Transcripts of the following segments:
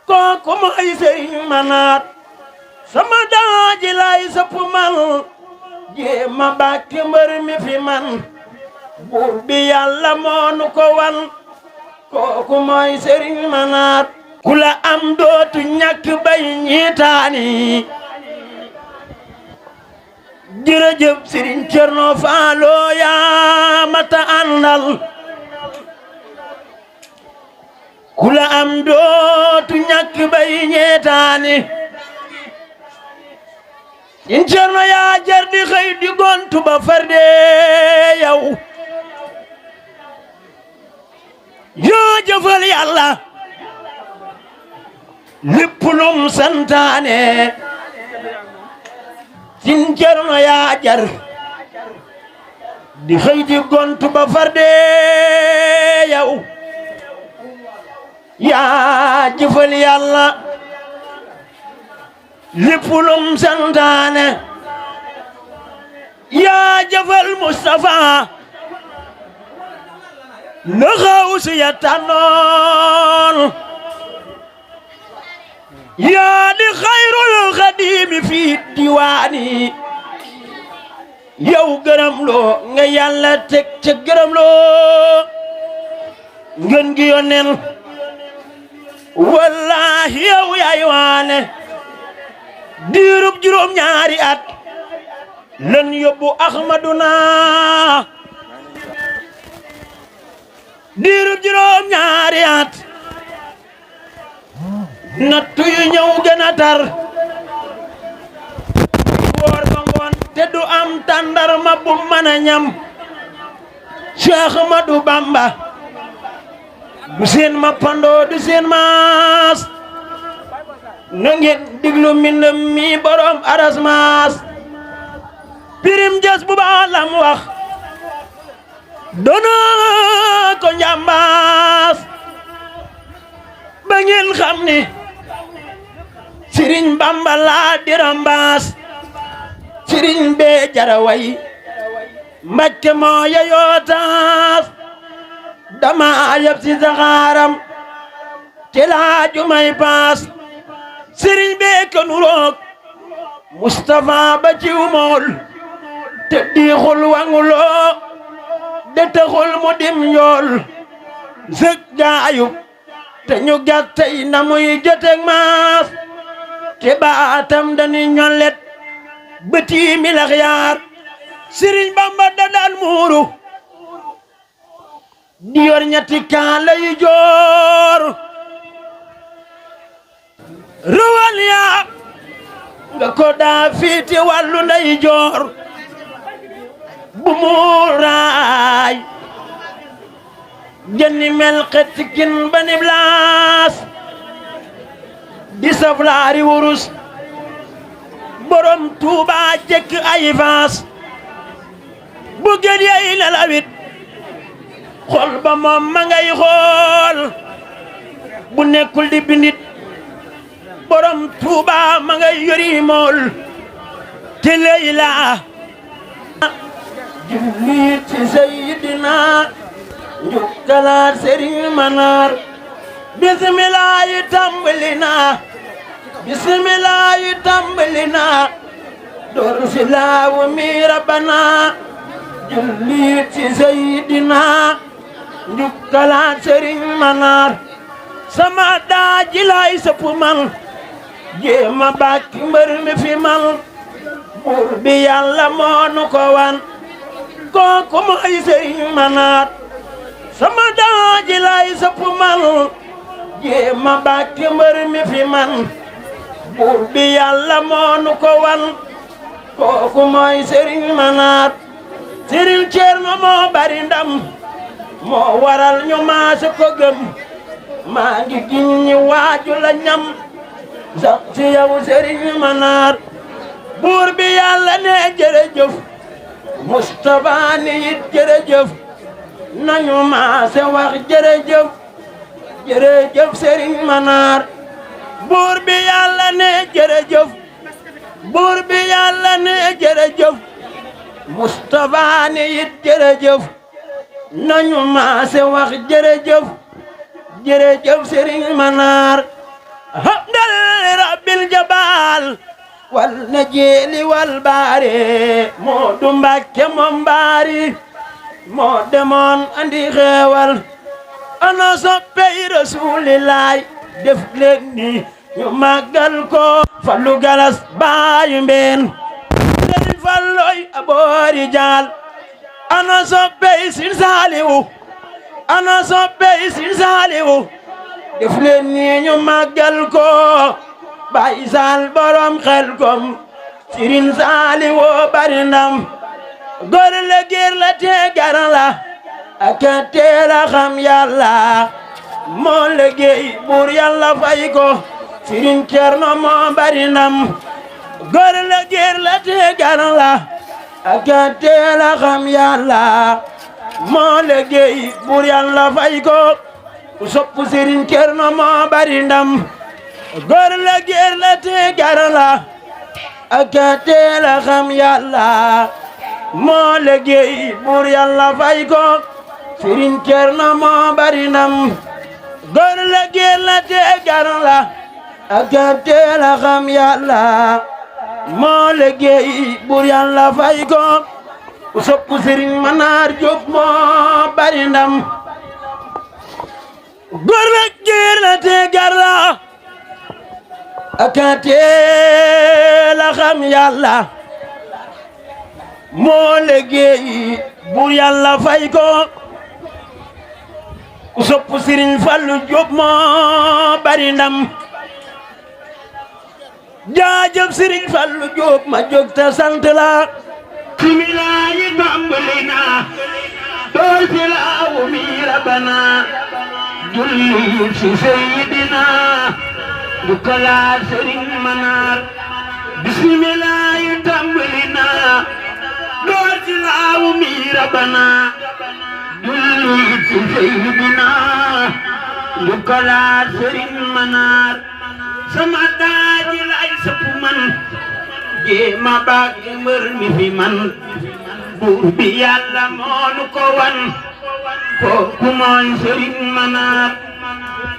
kooku mooy Sëriñ Manaat sama daaji lay sëpp man jéema bàkki mbër mi fi man buur bi Yàlla moonu ko wan kooku mooy Sëriñ Manaat ku la am dootu ñàkk bay ñiitaani jërëjëf Sëriñ Cerno Faalo yaa mata àndal ku la am dootu ñàkk bay ñeetaani Sëriñ Cerno yaa jar di xëy di gontu ba farde yow yoo jëfal Yàlla lépp lum santaane Sëriñ Cerno yaa jar di xëy di gontu ba farde yow yaa jëfal Yàlla lépp lum santaane yaa jëfal Mustafa na xawsi ya tànnoon yaa di xayrul xadimi fii diwaani yow gërëm loo nga Yàlla teg ca gërëm loo ngën gi yónneen wallahi yow yaay waane diirub juróom ñaari at lan yóbbu Ahmaduna diirub juróom ñaari at nattu yu ñëw gën a tar woor ba ngoon te du am tàndarma bu mën a ñam Cheikh Ahmadou Bamba du seen ma pando du seen maas na ngeen diglu mbind mi borom aras maas pirim jas bu baax lam wax doona ko njambaas ba ngeen xam ni Sëriñ Bamba laa dirambaas Sëriñ bee jaraway Mbakke moo yeyoo taas dama yab si saxaaram ci laaju may paas Sëriñ bee ko nuroog Mustafa ba ciw mool te diixul wanguloo de taxul mu dim yool sëg gaayub te ñu gàttay na muy joteeg maas te baatam dañuy ñollet bëti milax yaar Sëriñ Bamba da daan muuru di yor ñetti kaala yu joor rawal yaa nga ko daa fiiti wàllu nday joor bu muuraay jënni mel xetti kin bani blaas di saflaari wurus borom Tuuba jekk ay faas bu gën yay lalawit xol ba moom ma ngay xool bu nekkul di bindit borom Tuuba ma ngay yori mool te Layla julli ci Seydina njukkalaat Sëriñ Manaar bismillaahi tàmbali naa bismillaahi tàmbali naa door si laawu mi rabbana julli ci Seydina njukkalaat Sëriñ Manaar sama daaji lay sëpp man jéema bàkki mbër mi fi man buur bi Yàlla moonu ko wan kooku mooy Sëriñ Manaar sama daaji lay sëpp man jéema bàkki mbër mi fi man buur bi Yàlla moonu ko wan kooku mooy Sëriñ Manaar Sëriñ Cerno moo bari ndam moo waral ñu maase ko gëm maa ngi giñ ñi waaju la ñam sax ci yow Sëriñ Manaar buur bi Yàlla ne jërëjëf Mustafa ni it jërëjëf nañu maase wax jërëjëf jërëjëf Sëriñ Manaar buur bi Yàlla ne jërëjëf buur bi Yàlla ne jërëjëf Mustafa ni it jërëjëf nañu maase wax jërëjëf jërëjëf Sëriñ Manaar hamdal rabbil jabal wal najili wal baari Moodu Mbàkke moom baari moo demoon andi xeewal ana soppey rasulilaay def leen ni ñu màggal ko Fallu Galas baayu mbeen Sëriñ Falloy aboori jaal ana soppey Sin Saaliwu ana soppey Sin Saaliwu def leen ni ñu màggal ko Baay Saal borom Xelkom Sëriñ Saaliwu bari ndam góor la géer la te garan la ak teel a xam Yàlla moo liggéey buur Yàlla fay ko Sëriñ Cerno moo bari ndam góor la géer la te garan la ak teel a xam Yàlla moo liggéey buur Yàlla fay ko ku sopp Sëriñ Cerno moo bari ndam góor la géer la te garan la ak teel a xam Yàlla moo liggéey buur Yàlla fay ko Sëriñ Cerno moo bari ndam góor la géer la te garan la ak teel a xam Yàlla moo liggéey buur Yàlla fay ko ku sopp Sëriñ Manaar Jóob moo bari ndam góor la géer la te garan la ak teel a xam Yàlla moo liggéey buur Yàlla fay ko ku sopp Sëriñ Fallu Jóob moo bari ndam jaajëf Sëriñ Fallu Jóob ma jóg te sant la bismillah yi tàmbali na dool ci laawu mi rabbana julli ci Seydina du kalaat Sëriñ Manaar bismillah yi tàmbali na dool ci laawu mi rabbana julli ci Seydina du kalaat Sëriñ Manaar sama daaji lay sëpp man jéema baag mbër mi fi man buur bi Yàlla moonu ko wan kooku mooy Sëriñ Manaar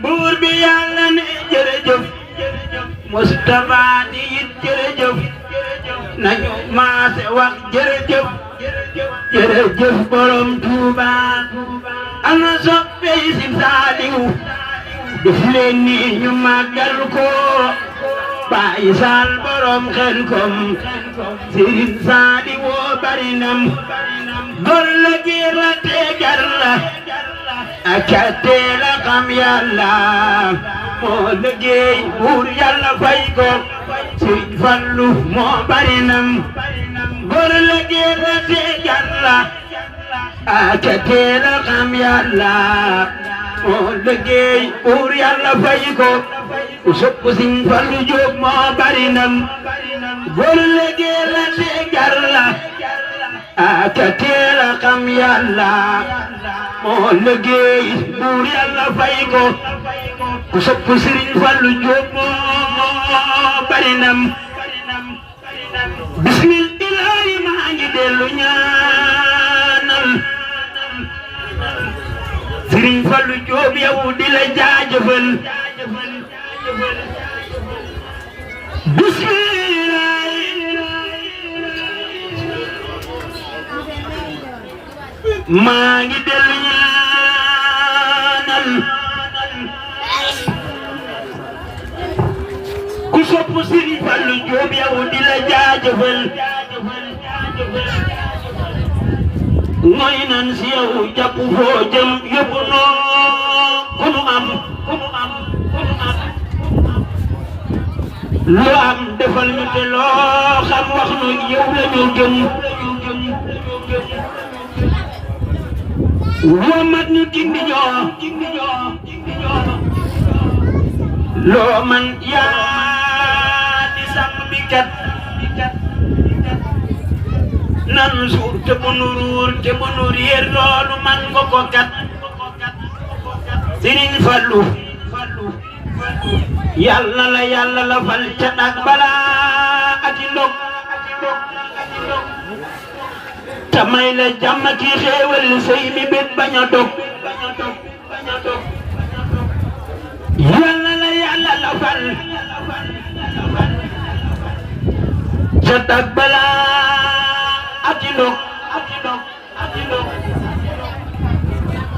buur bi Yàlla ne jërëjëf Mustafa di it jërëjëf nañu maase wax jërëjëf jërëjëf borom Tuuba ana soppey Sin Saaliw def leen ni ñu màggal ko Baay Saal borom Xelkom Sëriñ Saaliw bari ndam góor la géer la te gar la ak teel a xam Yàlla moo liggéey buur Yàlla fay ko Sëriñ Fallu moo bari ndam góor la géer la te gar la ak teel a xam Yàlla moo liggéey buur Yàlla fay ko ku sopp Sëriñ Fallu Jóob moo bari ndam góor la géer la te gar la ak teel a xam Yàlla moo liggéey buur Yàlla fay ko ku sopp Sëriñ Fallu Jóob moo bari ndam bismillah maa ngi dellu ñaanal Sëriñ Fallu Jóob yow di la jaajëfal bismillah maa ngi dellu ñaanal ku sopp Sëriñ Fallu Jóob yow di la jaajëfal mooy nan si yow jàpp foo jëm yóbbu noo ku nu am loo am defal ñu te loo xam wax nu yow la ñu gëm womat ñu gindi ñoo loo man yaa di sàmm bi kat nan suur te bu nu ruur te bu nu réer loolu man nga ko kat Sëriñ Fallu Yàlla la fal ca dak balaa ak i ndog te may la jàmm ki xéewal sëy mi bét bañ a dog Yàlla la fal wërsëg ak balaa ak i ndog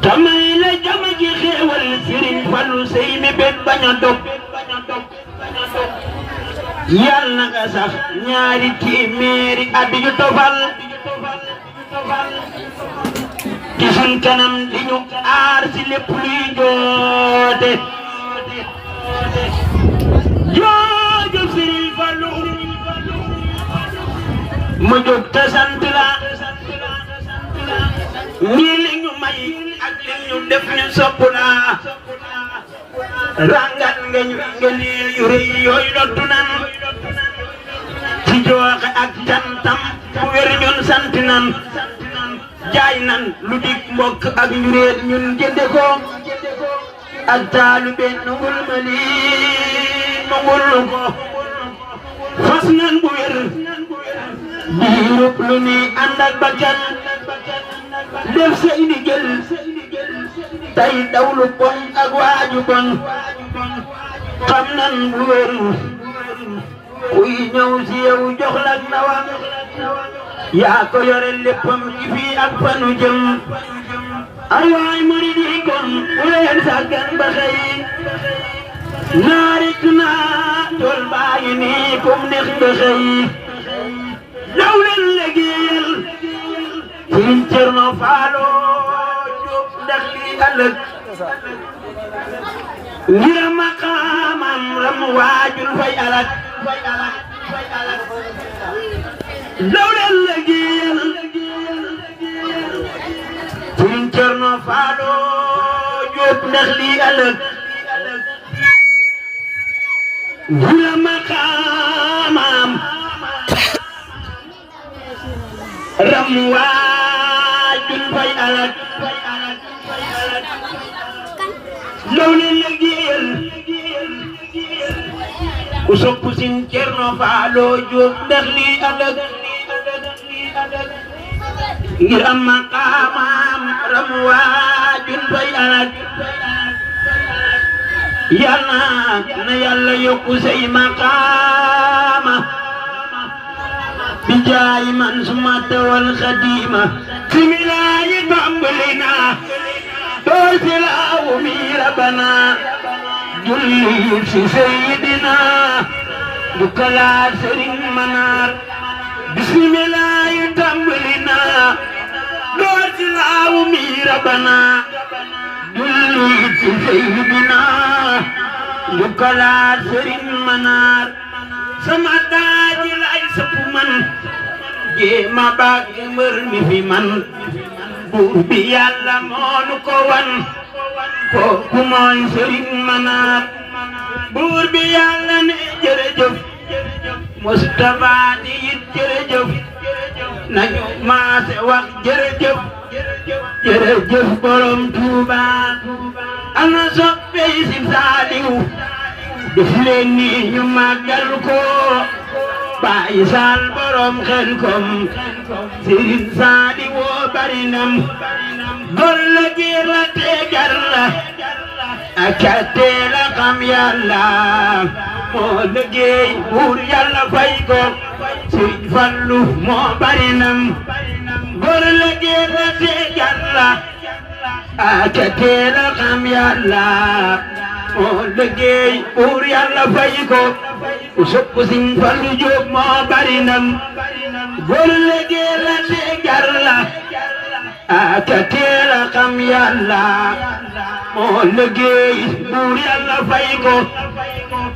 tamay la jama ji xéewal Sëriñ Fallu sey mi bet bañ a dog yàlla na nga sax ñaari téeméeri at yu tofal ci suñ kanam di ñu aar si lépp luy joote jooju Sëriñ Fallu mu jóg te sant la ñii li ñu may ak li ñu def ñu sopp la rangal nga ñu ngëneel yu rëy yooyu dootu nan ci jooxe ak cantam bu wér ñun sant nan jaay nan lu dik mbokk ak njuréet ñun jënde ko ak taalube nangul ma lii nangul ko fas nan bu wér diirub lu ni ànd ak bakkan def say ndigal tay dawlu bon ak waaju bon xam nan bu wér kuy ñëw si yow jox la ndawam yaa ko yore léppam ci fii ak fanu jëm ay waay murid yi kon bu leen sàggan ba xëy naarik naa tool baa ngi nii kum neex ba xëy daw leen liggéeyal Sëriñ Cerno Faalo Jóob ndax lii ëllëg ngir maqaamam ram waajul fay alak daw leen liggéeyal Sëriñ Cerno Faalo Jóob ndax lii ëllëg ngir maqaamam ram waajul fay alak daw leen liggéeyal ku sopp Sëriñ Cerno Faalo Jóob ndax lii ëllëg ngir am maqaamam ram waajul fay alak yàlla na yàlla yokku say maqaama bi jaay man suma tawal xadima similaayi tàmbalina doo silaawu mi rabana julli si sayidina dukkalaat Sëriñ Manaar bismilaayi tàmbalina doo silaawu mi rabana julli si sayidina dukkalaat Sëriñ Manaar sama daaji lay sëpp man jéema baag mbër mi fi man buur bi Yàlla moonu ko wan kooku mooy Sëriñ Manaar buur bi Yàlla ne jërëjëf Mustafa ni it jërëjëf nañu maase wax jërëjëf jërëjëf borom Tuuba ana soppey si Saaliw def leen ni ñu màggal ko Baay Saal borom Xelkom Sëriñ Saaliw woo bari nam gor la giir la teegar la ak a teel a xam Yàlla moo liggéey buur Yàlla fay ko Sëriñ Fallu moo bari nam gor la giir la teegar la ak a teel a xam Yàlla moo liggéey buur Yàlla fay ko ku sopp Sëriñ Fallu Jóob moo bari nam góor liggéey la teegar la ak a teel a xam Yàlla moo liggéey buur Yàlla fay ko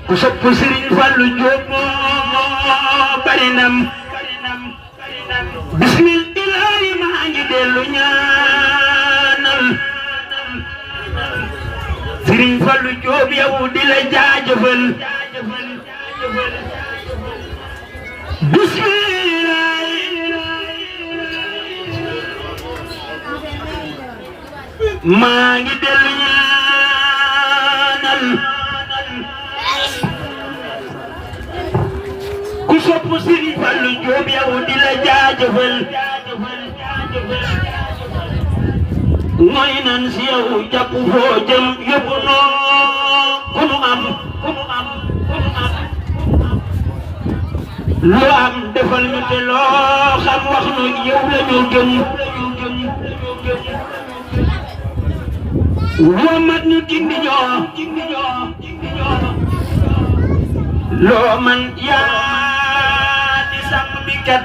ku sopp Sëriñ Fallu Jóob moo bari nam bismillaahi maa ngi dellu ñaanal Sëriñ Fallu Jóob yow di la jaajëfal bismillah maa ngi dellu ñaanal ku sopp Sëriñ Fallu Jóob yow di la jaajëfal mooy nan si yow jàpp foo jëm yóbbu noo ku nu am loo am defal ñu te loo xam wax nu yow la ñu gëm womat ñu gindi ñoo loo man yaa di sàmm bi kat